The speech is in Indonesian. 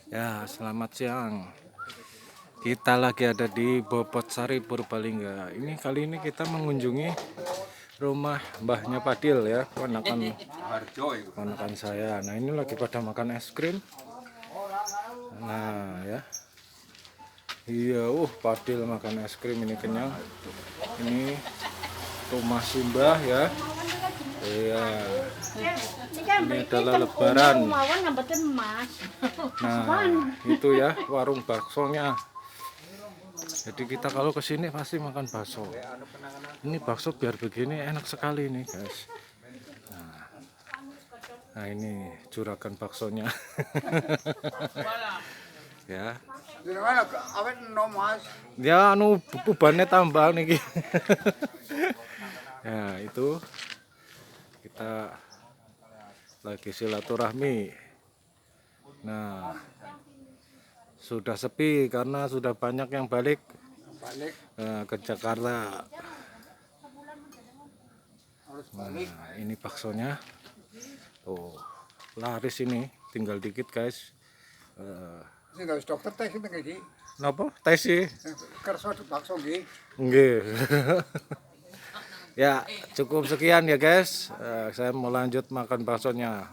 Ya, selamat siang. Kita lagi ada di Bobotsari, Purbalingga. Ini kali ini kita mengunjungi rumah mbahnya Padil ya, ponakan saya. Nah, ini lagi pada makan es krim. Nah, ya. Iya, Padil makan es krim ini kenyang. Ini rumah Simbah ya. Iya. Ini adalah lebaran. Nah, itu ya warung baksonya. Jadi kita kalau kesini pasti makan bakso. Ini bakso biar begini enak sekali nih guys. Nah ini juragan baksonya. Ya. Ya anu bebannya tambah nih. Ya itu kita lagi silaturahmi. Nah sudah sepi karena sudah banyak yang balik ke Jakarta. Nah, ini baksonya tuh laris ini, tinggal dikit guys. Dokter tes itu nggih. Napa? Tes sih. Kerso bakso nggih. Nggih. Ya, cukup sekian ya guys. Saya mau lanjut makan baksonya.